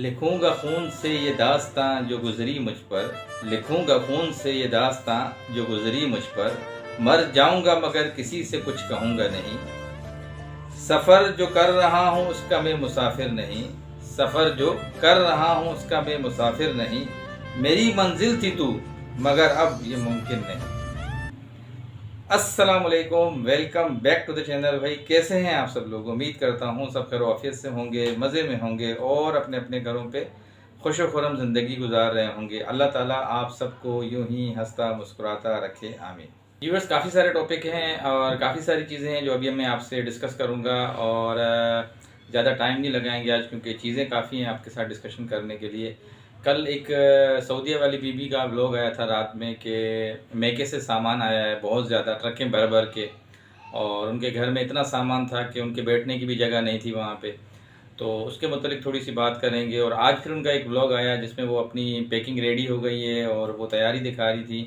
लिखूंगा खून से ये दास्तां जो गुजरी मुझ पर, लिखूंगा खून से ये दास्तां जो गुजरी मुझ पर। मर जाऊंगा मगर किसी से कुछ कहूंगा नहीं। सफ़र जो कर रहा हूँ उसका मैं मुसाफिर नहीं, सफ़र जो कर रहा हूँ उसका मैं मुसाफिर नहीं। मेरी मंजिल थी तू मगर अब ये मुमकिन नहीं। अस्सलाम वालेकुम, welcome back to the channel. भाई कैसे हैं आप सब लोग? उम्मीद करता हूँ सब खैर ऑफिस से होंगे, मज़े में होंगे और अपने अपने घरों पे खुश खुरम ज़िंदगी गुजार रहे होंगे। अल्लाह ताला आप सबको यूं ही हंसता मुस्कुराता रखे, आमीन। व्यूअर्स, काफ़ी सारे टॉपिक हैं और काफ़ी सारी चीज़ें हैं जो अभी मैं आपसे डिस्कस करूँगा और ज़्यादा टाइम नहीं लगाएंगे आज, क्योंकि चीज़ें काफ़ी हैं आपके साथ डिस्कशन करने के लिए। कल एक सऊदीया वाली बीबी का व्लॉग आया था रात में कि मैके से सामान आया है बहुत ज़्यादा, ट्रकें भर भर के, और उनके घर में इतना सामान था कि उनके बैठने की भी जगह नहीं थी वहाँ पे। तो उसके मतलब थोड़ी सी बात करेंगे। और आज फिर उनका एक व्लॉग आया जिसमें वो अपनी पैकिंग रेडी हो गई है और वो तैयारी दिखा रही थी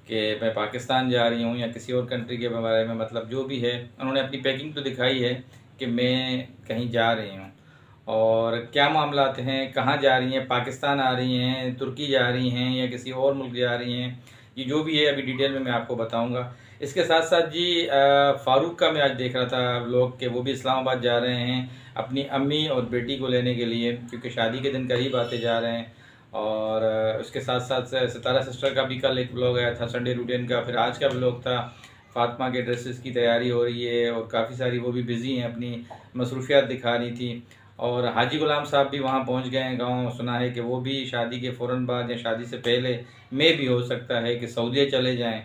कि मैं पाकिस्तान जा रही हूँ या किसी और कंट्री के बारे में, मतलब जो भी है उन्होंने अपनी पैकिंग तो दिखाई है कि मैं कहीं जा रही हूँ और क्या मामलात हैं, कहाँ जा रही हैं, पाकिस्तान आ रही हैं, तुर्की जा रही हैं या किसी और मुल्क जा रही हैं, ये जो भी है अभी डिटेल में मैं आपको बताऊंगा। इसके साथ साथ जी फ़ारूक का मैं आज देख रहा था व्लॉग के, वो भी इस्लामाबाद जा रहे हैं अपनी अम्मी और बेटी को लेने के लिए, क्योंकि शादी के दिन करीब आते जा रहे हैं। और उसके साथ साथ सितारा सिस्टर का भी कल एक व्लॉग आया था संडे रूटीन का। फिर आज का व्लॉग था फातिमा के ड्रेसेस की तैयारी हो रही है और काफ़ी सारी वो भी बिज़ी हैं, अपनी मसरूफियात दिखा रही थी। और हाजी गुलाम साहब भी वहाँ पहुँच गए हैं गाँव। सुना है कि वो भी शादी के फ़ौरन बाद या शादी से पहले में भी हो सकता है कि सऊदीया चले जाएं।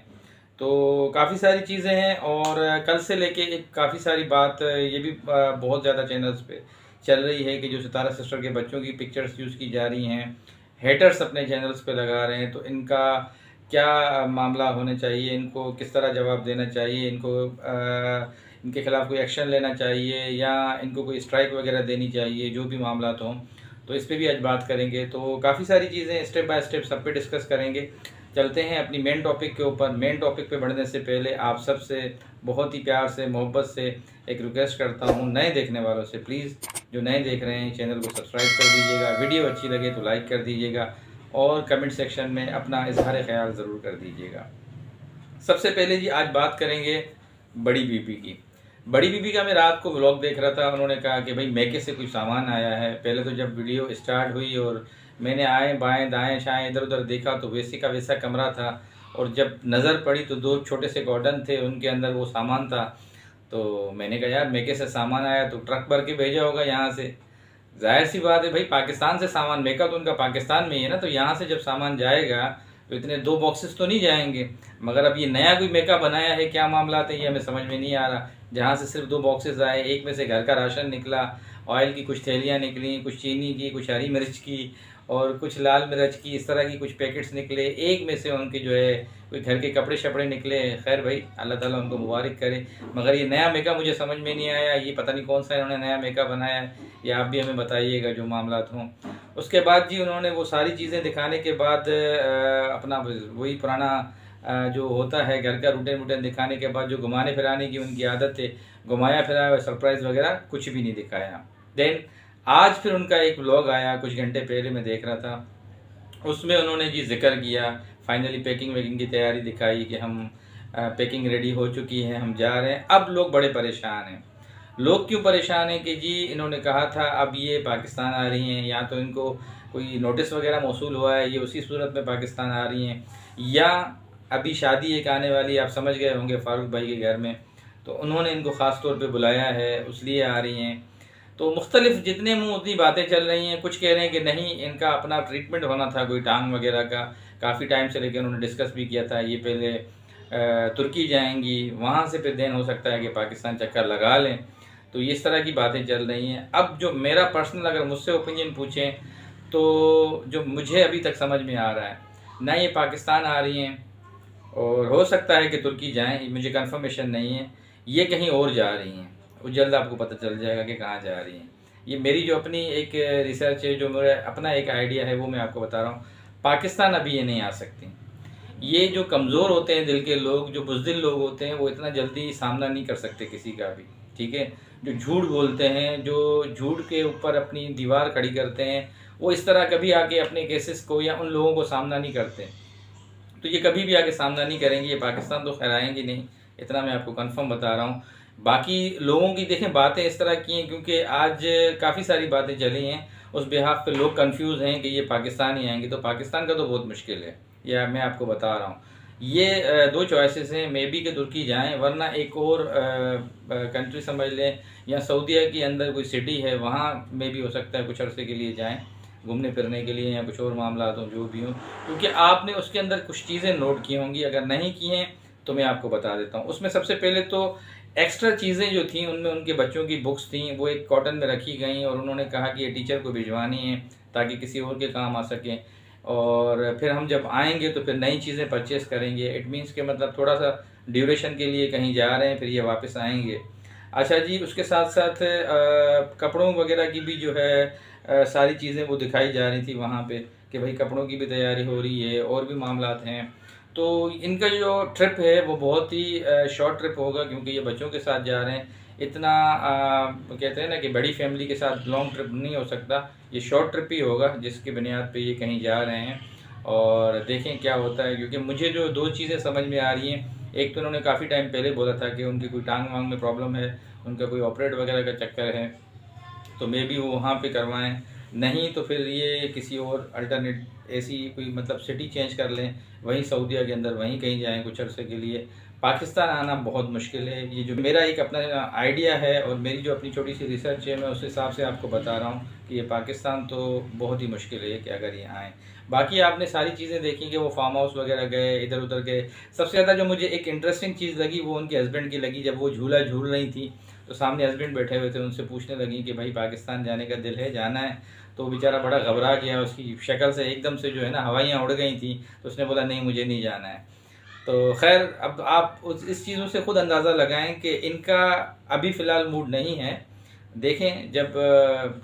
तो काफ़ी सारी चीज़ें हैं और कल से लेके एक काफ़ी सारी बात ये भी बहुत ज़्यादा चैनल्स पे चल रही है कि जो सितारा सिस्टर के बच्चों की पिक्चर्स यूज़ की जा रही हैं, हेटर्स अपने चैनल्स पे लगा रहे हैं। तो इनका क्या मामला होना चाहिए, इनको किस तरह जवाब देना चाहिए, इनके खिलाफ़ कोई एक्शन लेना चाहिए या इनको कोई स्ट्राइक वगैरह देनी चाहिए, जो भी मामला हों, तो इस पर भी आज बात करेंगे। तो काफ़ी सारी चीज़ें स्टेप बाय स्टेप सब पे डिस्कस करेंगे। चलते हैं अपनी मेन टॉपिक के ऊपर। मेन टॉपिक पे बढ़ने से पहले आप सब से बहुत ही प्यार से मोहब्बत से एक रिक्वेस्ट करता हूँ, नए देखने वालों से प्लीज़ जो नए देख रहे हैं चैनल को सब्सक्राइब कर दीजिएगा, वीडियो अच्छी लगे तो लाइक कर दीजिएगा और कमेंट सेक्शन में अपना इजहार ख्याल ज़रूर कर दीजिएगा। सबसे पहले जी आज बात करेंगे बड़ी बीबी की। बड़ी बीबी का मैं रात को व्लॉग देख रहा था, उन्होंने कहा कि भाई मैके से कोई सामान आया है। पहले तो जब वीडियो स्टार्ट हुई और मैंने आए बाएं दाएं शाएं इधर उधर देखा तो वैसे का वैसा कमरा था, और जब नज़र पड़ी तो दो छोटे से गार्डन थे, उनके अंदर वो सामान था। तो मैंने कहा यार मैके से सामान आया तो ट्रक भर के भेजा होगा यहाँ से। जाहिर सी बात है भाई, पाकिस्तान से सामान, मेका तो उनका पाकिस्तान में ही है ना, तो यहाँ से जब सामान जाएगा तो इतने दो बॉक्सेस तो नहीं जाएंगे। मगर अब ये नया कोई मेका बनाया है, क्या मामला है ये हमें समझ में नहीं आ रहा। जहाँ से सिर्फ दो बॉक्सेस आए, एक में से घर का राशन निकला, ऑयल की कुछ थैलियाँ निकली, कुछ चीनी की, कुछ हरी मिर्च की और कुछ लाल मिर्च की, इस तरह की कुछ पैकेट्स निकले। एक में से उनके जो है कोई घर के कपड़े शपड़े निकले। खैर भाई अल्लाह ताला उनको मुबारक करे। मगर ये नया मेका मुझे समझ में नहीं आया, ये पता नहीं कौन सा इन्होंने नया मेका बनाया है, या आप भी हमें बताइएगा जो मामला हों। उसके बाद जी उन्होंने वो सारी चीज़ें दिखाने के बाद अपना वही पुराना जो होता है घर का रूटीन वूटीन दिखाने के बाद जो घुमाने फिराने की उनकी आदत है, घुमाया फिराया सरप्राइज़ वगैरह कुछ भी नहीं दिखाया। देन आज फिर उनका एक व्लॉग आया कुछ घंटे पहले, मैं देख रहा था, उसमें उन्होंने जी जिक्र किया, फाइनली पैकिंग वैकिंग की तैयारी दिखाई कि हम पैकिंग रेडी हो चुकी है, हम जा रहे हैं। अब लोग बड़े परेशान हैं। लोग क्यों परेशान हैं कि जी इन्होंने कहा था अब ये पाकिस्तान आ रही हैं, या तो इनको कोई नोटिस वगैरह मौसूल हुआ है, ये उसी सूरत में पाकिस्तान आ रही हैं, या अभी शादी एक आने वाली, आप समझ गए होंगे फ़ारूक भाई के घर में, तो उन्होंने इनको ख़ास तौर पे बुलाया है उसलिए आ रही हैं। तो मुख्तलिफ जितने मुँह उतनी बातें चल रही हैं। कुछ कह रहे हैं कि नहीं इनका अपना ट्रीटमेंट होना था कोई टांग वगैरह का, काफ़ी टाइम से लेकर उन्होंने डिस्कस भी किया था। ये पहले तुर्की जाएंगी, वहाँ से फिर देन हो सकता है कि पाकिस्तान चक्कर लगा लें। तो इस तरह की बातें चल रही हैं। अब जो मेरा पर्सनल अगर मुझसे ओपिनियन पूछें तो जो मुझे अभी तक समझ में आ रहा है, ना ये पाकिस्तान आ रही हैं और हो सकता है कि तुर्की जाएं, मुझे कंफर्मेशन नहीं है, ये कहीं और जा रही हैं। वो जल्द आपको पता चल जाएगा कि कहाँ जा रही हैं। ये मेरी जो अपनी एक रिसर्च है, जो मेरा अपना एक आइडिया है, वो मैं आपको बता रहा हूँ। पाकिस्तान अभी ये नहीं आ सकती। ये जो कमज़ोर होते हैं दिल के लोग, जो बुज़दिल लोग होते हैं, वो इतना जल्दी सामना नहीं कर सकते किसी का भी, ठीक है। जो झूठ बोलते हैं, जो झूठ के ऊपर अपनी दीवार खड़ी करते हैं, वो इस तरह कभी आके अपने केसेस को या उन लोगों को सामना नहीं करते। तो ये कभी भी आगे सामना नहीं करेंगे, ये पाकिस्तान तो खैर आएंगे नहीं, इतना मैं आपको कंफर्म बता रहा हूँ। बाकी लोगों की देखें बातें इस तरह की हैं, क्योंकि आज काफ़ी सारी बातें चली हैं, उस बिहाफ पे लोग कंफ्यूज हैं कि ये पाकिस्तान ही आएंगे। तो पाकिस्तान का तो बहुत मुश्किल है, यह मैं आपको बता रहा हूँ। ये दो चॉइसेस हैं, मे बी के तुर्की जाएं, वरना एक और कंट्री समझ लें, या सऊदीया के अंदर कोई सिटी है वहाँ में भी हो सकता है कुछ अरसे के लिए जाएं घूमने फिरने के लिए, या कुछ और मामला हो जो भी हो, क्योंकि आपने उसके अंदर कुछ चीज़ें नोट की होंगी। अगर नहीं की हैं तो मैं आपको बता देता हूँ। उसमें सबसे पहले तो एक्स्ट्रा चीज़ें जो थी उनमें उनके बच्चों की बुक्स थी, वो एक कॉटन में रखी गई और उन्होंने कहा कि ये टीचर को भिजवानी है ताकि किसी और के काम आ सकें, और फिर हम जब आएंगे तो फिर नई चीज़ें परचेस करेंगे। इट मीन्स के मतलब थोड़ा सा ड्यूरेशन के लिए कहीं जा रहे हैं, फिर ये वापस आएंगे। अच्छा जी, उसके साथ साथ कपड़ों वगैरह की भी जो है सारी चीज़ें वो दिखाई जा रही थी वहाँ पे कि भाई कपड़ों की भी तैयारी हो रही है और भी मामलात हैं। तो इनका जो ट्रिप है वो बहुत ही शॉर्ट ट्रिप होगा, क्योंकि ये बच्चों के साथ जा रहे हैं। इतना कहते हैं ना कि बड़ी फैमिली के साथ लॉन्ग ट्रिप नहीं हो सकता, ये शॉर्ट ट्रिप ही होगा जिसकी बुनियाद पे ये कहीं जा रहे हैं। और देखें क्या होता है, क्योंकि मुझे जो दो चीज़ें समझ में आ रही हैं, एक तो उन्होंने काफ़ी टाइम पहले बोला था कि उनकी कोई टांग वांग में प्रॉब्लम है, उनका कोई ऑपरेट वगैरह का चक्कर है, तो मे बी वो वहाँ पे करवाएं, नहीं तो फिर ये किसी और अल्टरनेट ऐसी कोई मतलब सिटी चेंज कर लें, वहीं सऊदीया के अंदर वहीं कहीं जाएं कुछ अरसे के लिए। पाकिस्तान आना बहुत मुश्किल है, ये जो मेरा एक अपना आइडिया है और मेरी जो अपनी छोटी सी रिसर्च है, मैं उस हिसाब से आपको बता रहा हूँ कि ये पाकिस्तान तो बहुत ही मुश्किल है कि अगर ये आएँ। बाकी आपने सारी चीज़ें देखी कि वो फार्म हाउस वगैरह गए, इधर उधर गए। सबसे ज़्यादा जो मुझे एक इंटरेस्टिंग चीज़ लगी वो उनके हस्बैंड की लगी। जब वो झूला झूल रही थी तो सामने हस्बैंड बैठे हुए थे, उनसे पूछने लगी कि भाई पाकिस्तान जाने का दिल है, जाना है? तो बेचारा बड़ा घबरा गया, उसकी शक्ल से एकदम से जो है ना हवाइयाँ उड़ गई थी, तो उसने बोला नहीं मुझे नहीं जाना है। तो खैर अब आप इस चीज़ों से ख़ुद अंदाज़ा लगाएं कि इनका अभी फ़िलहाल मूड नहीं है। देखें जब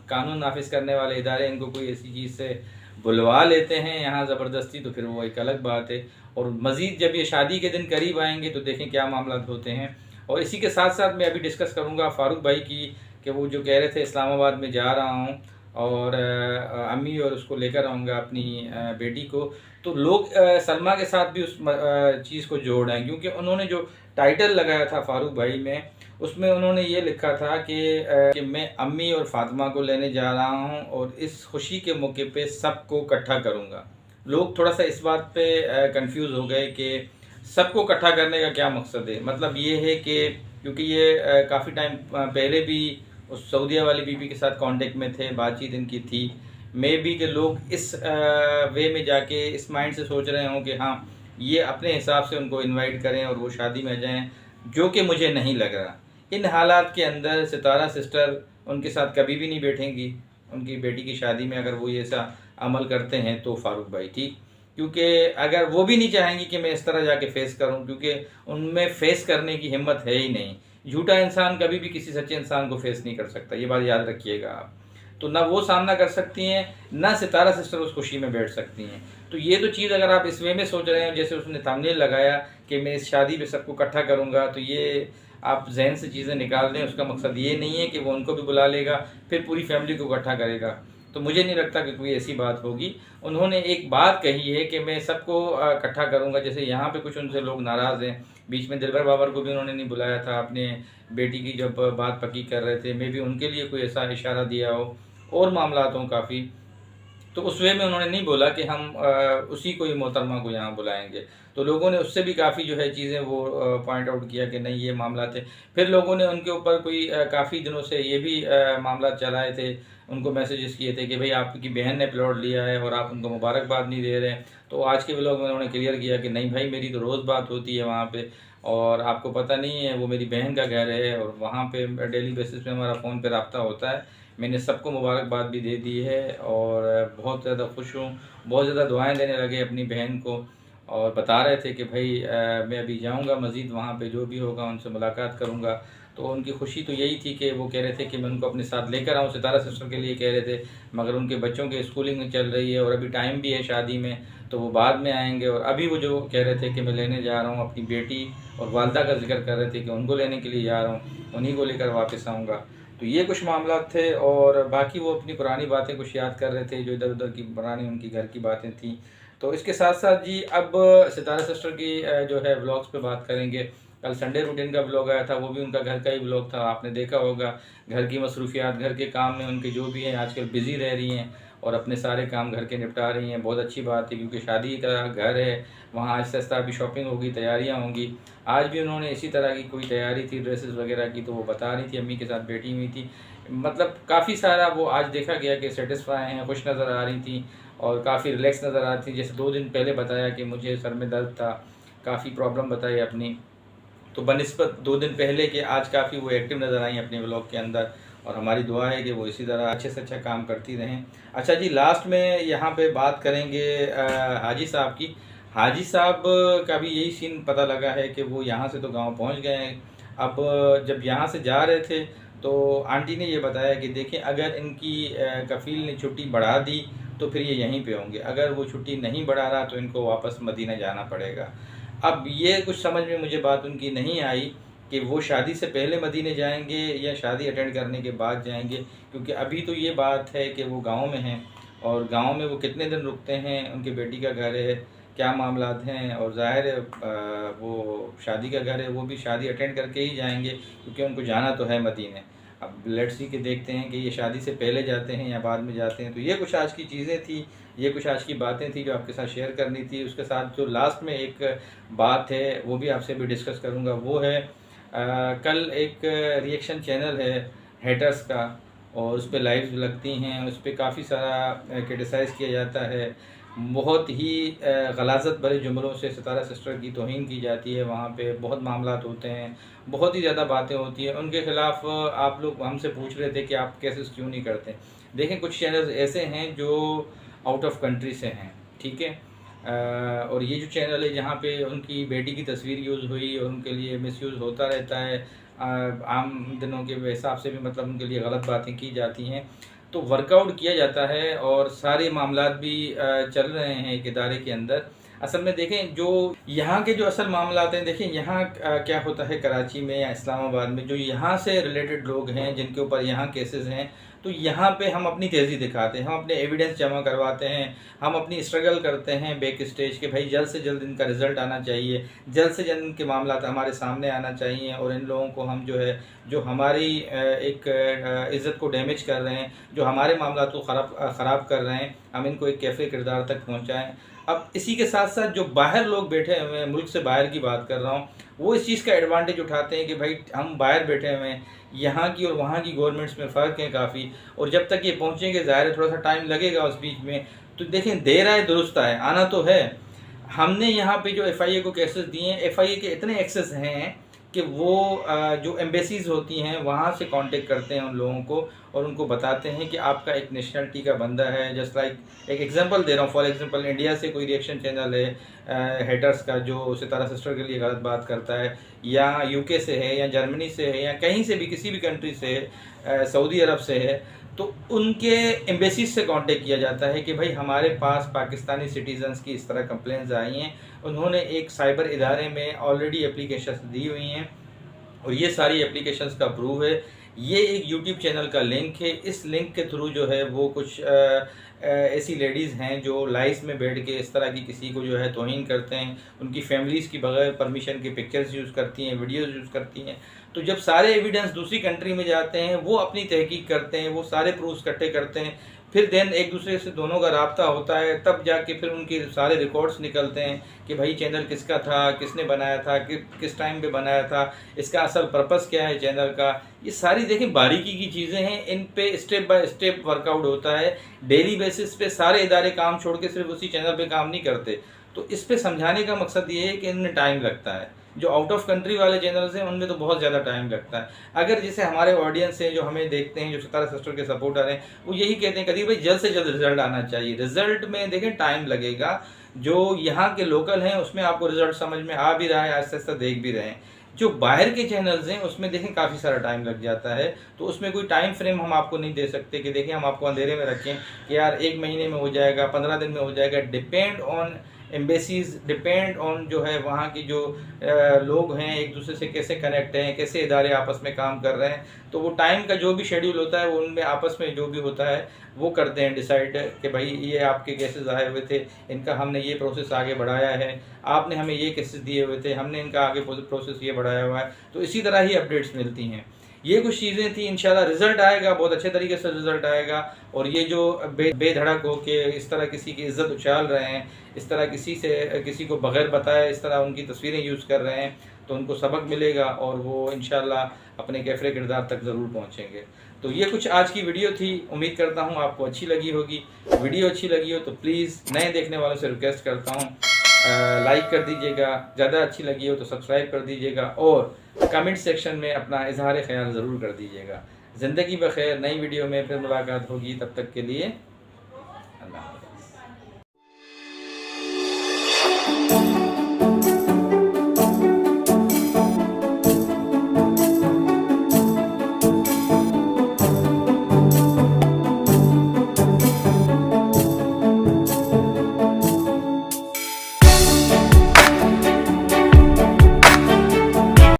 कानून नाफिज करने वाले इदारे इनको कोई ऐसी चीज़ से बुलवा लेते हैं यहाँ ज़बरदस्ती, तो फिर वो एक अलग बात है। और मज़ीद जब ये शादी के दिन करीब आएंगे तो देखें क्या मामला होते हैं। और इसी के साथ साथ मैं अभी डिस्कस करूँगा फ़ारूक भाई की, कि वो जो कह रहे थे इस्लामाबाद में जा रहा हूँ और अम्मी और उसको लेकर आऊँगा अपनी बेटी को। तो लोग सलमा के साथ भी उस चीज़ को जोड़ रहे हैं, क्योंकि उन्होंने जो टाइटल लगाया था फ़ारूक भाई में, उसमें उन्होंने ये लिखा था कि मैं अम्मी और फ़ातिमा को लेने जा रहा हूँ और इस खुशी के मौके पे सबको इकट्ठा करूँगा। लोग थोड़ा सा इस बात पे कंफ्यूज हो गए कि सबको इकट्ठा करने का क्या मकसद है। मतलब ये है कि क्योंकि ये काफ़ी टाइम पहले भी उस सऊदीया वाली बीबी के साथ कांटेक्ट में थे, बातचीत इनकी थी, मे बी के लोग इस वे में जाके इस माइंड से सोच रहे हों कि हाँ ये अपने हिसाब से उनको इनवाइट करें और वो शादी में जाएं, जो कि मुझे नहीं लग रहा। इन हालात के अंदर सितारा सिस्टर उनके साथ कभी भी नहीं बैठेंगी उनकी बेटी की शादी में, अगर वो ये ऐसा अमल करते हैं तो फ़ारूक भाई ठीक, क्योंकि अगर वो भी नहीं चाहेंगी कि मैं इस तरह जाके फेस करूं, क्योंकि उनमें फेस करने की हिम्मत है ही नहीं। झूठा इंसान कभी भी किसी सच्चे इंसान को फेस नहीं कर सकता, ये बात याद रखिएगा आप। तो ना वो सामना कर सकती हैं, ना सितारा सिस्टर उस खुशी में बैठ सकती हैं। तो ये तो चीज़ अगर आप इस वे में सोच रहे हैं जैसे उसने थंबनेल लगाया कि मैं इस शादी पे सबको इकट्ठा करूँगा, तो ये आप जहन से चीज़ें निकाल दें। उसका मकसद ये नहीं है कि वो उनको भी बुला लेगा फिर पूरी फैमिली को इकट्ठा करेगा, तो मुझे नहीं लगता कि कोई ऐसी बात होगी। उन्होंने एक बात कही है कि मैं सबको इकट्ठा करूँगा। जैसे यहाँ पे कुछ उनसे लोग नाराज़ हैं, बीच में दिलबर बाबर को भी उन्होंने नहीं बुलाया था अपने बेटी की जब बात पक्की कर रहे थे, मे भी उनके लिए कोई ऐसा इशारा दिया हो और मामलात हों काफ़ी, तो उस वे में उन्होंने नहीं बोला कि हम उसी को ही मोहतरमा को यहाँ बुलाएंगे। तो लोगों ने उससे भी काफ़ी जो है चीज़ें वो पॉइंट आउट किया कि नहीं ये मामला थे। फिर लोगों ने उनके ऊपर कोई काफ़ी दिनों से ये भी मामला चलाए थे, उनको मैसेजेस किए थे कि भाई आपकी बहन ने प्लॉट लिया है और आप उनको मुबारकबाद नहीं दे रहे हैं। तो आज के व्लॉग में उन्होंने क्लियर किया कि नहीं भाई मेरी तो रोज़ बात होती है वहाँ पे, और आपको पता नहीं है वो मेरी बहन का घर है और वहाँ पे डेली बेसिस पे हमारा फ़ोन पे रब्ता होता है। मैंने सबको मुबारकबाद भी दे दी है और बहुत ज़्यादा खुश हूँ, बहुत ज़्यादा दुआएं देने लगे अपनी बहन को, और बता रहे थे कि भाई मैं अभी जाऊँगा मज़ीद वहाँ पे जो भी होगा उनसे मुलाकात करूँगा। तो उनकी खुशी तो यही थी कि वो कह रहे थे कि मैं उनको अपने साथ लेकर आऊँ, सितारा सिस्टर के लिए कह रहे थे, मगर उनके बच्चों के स्कूलिंग चल रही है और अभी टाइम भी है शादी में, तो वो बाद में आएंगे। और अभी वो जो कह रहे थे कि मैं लेने जा रहा हूँ अपनी बेटी और वालदा का जिक्र कर रहे थे कि उनको लेने के लिए जा रहा हूँ, उन्हीं को लेकर वापस आऊँगा। तो ये कुछ मामला थे, और बाकी वो अपनी पुरानी बातें कुछ याद कर रहे थे, जो इधर उधर की पुरानी उनकी घर की बातें थी। तो इसके साथ साथ जी अब सितारा सिस्टर की जो है व्लॉग्स पे बात करेंगे। कल संडे रूटीन का व्लॉग आया था, वो भी उनका घर का ही व्लॉग था, आपने देखा होगा। घर की मसरूफियात, घर के काम में उनके जो भी हैं, आजकल बिज़ी रह रही हैं और अपने सारे काम घर के निपटा रही हैं। बहुत अच्छी बात है, क्योंकि शादी का घर है, वहाँ आहिस्ता आहिस्ता अभी शॉपिंग होगी, तैयारियाँ होंगी। आज भी उन्होंने इसी तरह की कोई तैयारी थी ड्रेसेस वगैरह की, तो वो बता रही थी, अम्मी के साथ बैठी हुई थी। मतलब काफ़ी सारा वो आज देखा गया कि सेटिस्फाई हैं, खुश नज़र आ रही थी और काफ़ी रिलैक्स नज़र आ रही थी। जैसे 2 दिन पहले बताया कि मुझे सर में दर्द था, काफ़ी प्रॉब्लम बताई अपनी, तो बनिस्बत 2 दिन पहले के आज काफ़ी वो एक्टिव नज़र आई अपने व्लॉग के अंदर। और हमारी दुआ है कि वो इसी तरह अच्छे से अच्छा काम करती रहें। अच्छा जी, लास्ट में यहाँ पे बात करेंगे हाजी साहब की। हाजी साहब का भी यही सीन पता लगा है कि वो यहाँ से तो गांव पहुँच गए हैं। अब जब यहाँ से जा रहे थे तो आंटी ने ये बताया कि देखें, अगर इनकी कफ़ील ने छुट्टी बढ़ा दी तो फिर ये यहीं पे होंगे, अगर वो छुट्टी नहीं बढ़ा रहा तो इनको वापस मदीना जाना पड़ेगा। अब ये कुछ समझ में मुझे बात उनकी नहीं आई कि वो शादी से पहले मदीने जाएंगे या शादी अटेंड करने के बाद जाएंगे, क्योंकि अभी तो ये बात है कि वो गांव में हैं, और गांव में वो कितने दिन रुकते हैं, उनकी बेटी का घर है, क्या मामलात हैं, और ज़ाहिर है वो शादी का घर है, वो भी शादी अटेंड करके ही जाएंगे, क्योंकि उनको जाना तो है मदीने। अब लेट्स सी के देखते हैं कि ये शादी से पहले जाते हैं या बाद में जाते हैं। तो ये कुछ आज की चीज़ें थी, ये कुछ आज की बातें थी जो आपके साथ शेयर करनी थी। उसके साथ जो लास्ट में एक बात है वो भी आपसे भी डिस्कस करूँगा, वो है कल एक रिएक्शन चैनल है हेटर्स का, और उस पर लाइव्स लगती हैं, उस पर काफ़ी सारा क्रिटिसाइज़ किया जाता है। बहुत ही गलाज़त भरे जुमलों से सितारा सिस्टर की तौहीन की जाती है, वहाँ पे बहुत मामलात होते हैं, बहुत ही ज़्यादा बातें होती हैं उनके ख़िलाफ़। आप लोग हमसे पूछ रहे थे कि आप कैसे क्यों नहीं करते। देखें, कुछ चैनल्स ऐसे हैं जो आउट ऑफ कंट्री से हैं, ठीक है। और ये जो चैनल है जहाँ पे उनकी बेटी की तस्वीर यूज़ हुई और उनके लिए मिसयूज़ होता रहता है, आम दिनों के हिसाब से भी मतलब उनके लिए गलत बातें की जाती हैं, तो वर्कआउट किया जाता है और सारे मामलात भी चल रहे हैं एक इदारे के अंदर। असल में देखें, जो यहाँ के जो असल मामलात हैं, देखें यहाँ क्या होता है कराची में या इस्लामाबाद में, जो यहाँ से रिलेटेड लोग हैं जिनके ऊपर यहाँ केसेस हैं, तो यहाँ पे हम अपनी तेज़ी दिखाते हैं, हम अपने एविडेंस जमा करवाते हैं, हम अपनी स्ट्रगल करते हैं बैक स्टेज के, भाई जल्द से जल्द इनका रिज़ल्ट आना चाहिए, जल्द से जल्द इनके मामला हमारे सामने आना चाहिए, और इन लोगों को हम जो है, जो हमारी एक इज़्ज़त को डैमेज कर रहे हैं, जो हमारे मामला को ख़राब कर रहे हैं, हम इनको एक कैफ़े किरदार तक पहुँचाएँ। अब इसी के साथ साथ जो बाहर लोग बैठे हुए हैं, मुल्क से बाहर की बात कर रहा हूँ, वो इस चीज़ का एडवांटेज उठाते हैं कि भाई हम बाहर बैठे हुए हैं, यहाँ की और वहाँ की गवर्नमेंट्स में फ़र्क है काफ़ी, और जब तक ये पहुँचेंगे ज़ाहिर है थोड़ा सा टाइम लगेगा उस बीच में। तो देखें, देर आए दुरुस्त आए, आना तो है। हमने यहाँ पे जो FIA को केसेस दिए हैं, FIA के इतने एक्सेस हैं कि वो जो एम्बेसीज़ होती हैं वहाँ से कांटेक्ट करते हैं उन लोगों को और उनको बताते हैं कि आपका एक नेशनलिटी का बंदा है। जस्ट लाइक एक एग्जांपल दे रहा हूँ, फॉर एग्जांपल इंडिया से कोई रिएक्शन चैनल है हेटर्स का जो सितारा सिस्टर के लिए गलत बात करता है, या UK से है या जर्मनी से है या कहीं से भी किसी भी कंट्री से है, सऊदी अरब से है, तो उनके एम्बेसीज से कांटेक्ट किया जाता है कि भाई हमारे पास पाकिस्तानी सिटीजन्स की इस तरह कंप्लेंट्स आई हैं, उन्होंने एक साइबर इदारे में ऑलरेडी एप्लीकेशंस दी हुई हैं और ये सारी एप्लीकेशंस का प्रूव है। ये एक यूट्यूब चैनल का लिंक है, इस लिंक के थ्रू जो है वो कुछ ऐसी लेडीज़ हैं जो लाइव्स में बैठ के इस तरह की किसी को जो है तौहीन करते हैं, उनकी फैमिलीज़ की बगैर परमिशन के पिक्चर्स यूज़ करती हैं, वीडियोज़ यूज़ करती हैं। तो जब सारे एविडेंस दूसरी कंट्री में जाते हैं, वो अपनी तहकीक करते हैं, वो सारे प्रूफ्स इकट्ठे करते हैं, फिर देन एक दूसरे से दोनों का राब्ता होता है, तब जाके फिर उनके सारे रिकॉर्ड्स निकलते हैं कि भाई चैनल किसका था, किसने बनाया था, किस टाइम पे बनाया था, इसका असल पर्पस क्या है चैनल का। ये सारी देखें बारीकी की चीज़ें हैं, इन पे स्टेप बाय स्टेप वर्कआउट होता है। डेली बेसिस पे सारे इदारे काम छोड़ के सिर्फ उसी चैनल पे काम नहीं करते। तो इस पे समझाने का मकसद ये है कि इनमें टाइम लगता है। जो आउट ऑफ कंट्री वाले चैनल्स हैं उनमें तो बहुत ज़्यादा टाइम लगता है। अगर जैसे हमारे ऑडियंस हैं जो हमें देखते हैं, जो सितारा सिस्टर के सपोर्टर हैं, वो यही कहते हैं कदीर भाई जल्द से जल्द रिजल्ट आना चाहिए। रिजल्ट में देखें टाइम लगेगा, जो यहाँ के लोकल हैं उसमें आपको रिजल्ट समझ में आ भी रहा है, आहिस्ता आहिस्ता देख भी रहे हैं। जो बाहर के चैनल्स हैं उसमें देखें काफ़ी सारा टाइम लग जाता है, तो उसमें कोई टाइम फ्रेम हम आपको नहीं दे सकते कि देखें हम आपको अंधेरे में रखें कि यार 1 महीने में हो जाएगा, 15 दिन में हो जाएगा। Depend on embassies depend on जो है वहाँ की जो लोग हैं एक दूसरे से कैसे कनेक्ट हैं, कैसे इदारे आपस में काम कर रहे हैं। तो वो टाइम का जो भी शेड्यूल होता है वो उनमें आपस में जो भी होता है वो करते हैं डिसाइड कि भाई ये आपके केसेस आए हुए थे, इनका हमने ये प्रोसेस आगे बढ़ाया है, आपने हमें ये केसेस दिए हुए थे, हमने इनका आगे प्रोसेस ये बढ़ाया हुआ है। तो इसी तरह ही अपडेट्स मिलती हैं। ये कुछ चीज़ें थी, इंशाल्लाह रिज़ल्ट आएगा, बहुत अच्छे तरीके से रिज़ल्ट आएगा। और ये जो बेधड़क हो के इस तरह किसी की इज़्ज़त उछाल रहे हैं, इस तरह किसी को बग़ैर बताए इस तरह उनकी तस्वीरें यूज़ कर रहे हैं, तो उनको सबक मिलेगा और वो इंशाल्लाह अपने कैफ़रे किरदार तक ज़रूर पहुँचेंगे। तो ये कुछ आज की वीडियो थी, उम्मीद करता हूँ आपको अच्छी लगी होगी। वीडियो अच्छी लगी हो तो प्लीज़ नए देखने वालों से रिक्वेस्ट करता हूँ लाइक कर दीजिएगा, ज़्यादा अच्छी लगी हो तो सब्सक्राइब कर दीजिएगा और कमेंट सेक्शन में अपना इजहार ख्याल ज़रूर कर दीजिएगा। ज़िंदगी बखैर, नई वीडियो में फिर मुलाकात होगी, तब तक के लिए